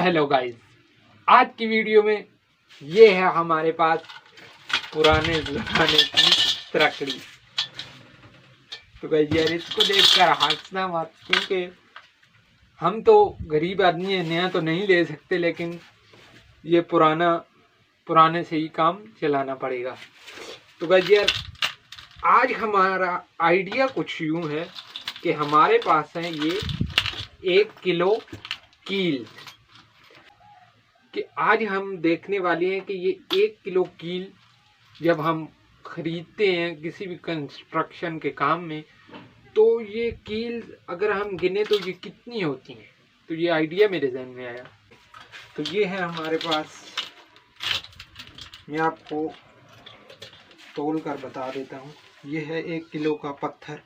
Hello guys, आज की video में ये है हमारे पास पुराने ज़माने की तरकड़ी। तो गाइस यार इसको देखकर हंसना मत, क्योंकि हम तो गरीब आदमी हैं, नया तो नहीं ले सकते, लेकिन ये पुराने से ही काम चलाना पड़ेगा। तो गाइस यार आज हमारा आइडिया कुछ यूँ है कि हमारे पास है ये 1 किलो कील, कि आज हम देखने वाले हैं कि ये 1 किलो कील जब हम खरीदते हैं किसी भी कंस्ट्रक्शन के काम में, तो ये कील अगर हम गिने तो ये कितनी होती हैं। तो ये आइडिया मेरे जहन में आया। तो ये है हमारे पास, मैं आपको तोल कर बता देता हूँ। ये है 1 किलो का पत्थर,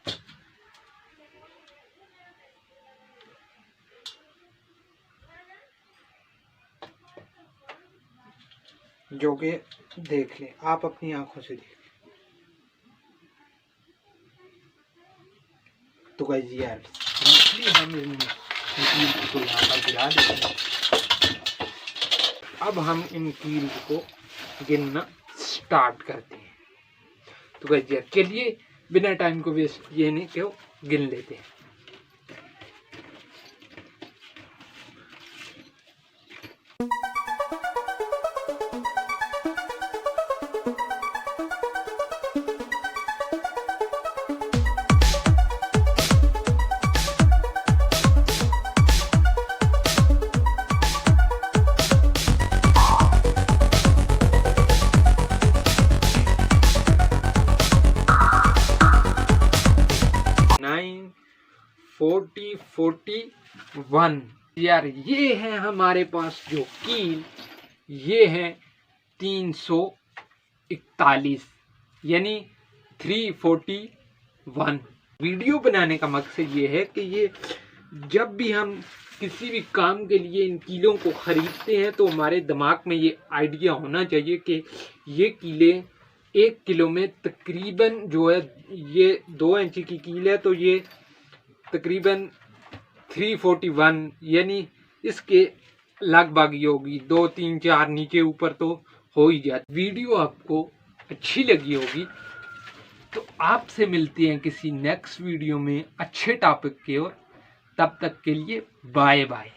जो कि देख लें, आप अपनी आंखों से देख लें। तो गाइस यार हम इन कील को यहाँ पर गिरा देते हैं। अब हम इन कील को गिनना स्टार्ट करते हैं। तो गाइस यार चलिए बिना टाइम को वेस्ट किए नहीं क्यों गिन लेते हैं। नाइन 41 यार ये है हमारे पास जो कील, ये है 341 यानी 341। वीडियो बनाने का मकसद ये है कि ये जब भी हम किसी भी काम के लिए इन कीलों को खरीदते हैं तो हमारे दिमाग में ये आइडिया होना चाहिए कि ये कीले 1 किलो में तकरीबन जो है, ये 2 इंच की कील है तो ये तकरीबन 341 यानी इसके लगभग ही होगी। 2 3 4 नीचे ऊपर तो हो ही जाती। वीडियो आपको अच्छी लगी होगी तो आपसे मिलते हैं किसी नेक्स्ट वीडियो में अच्छे टॉपिक के ओर। तब तक के लिए बाय बाय।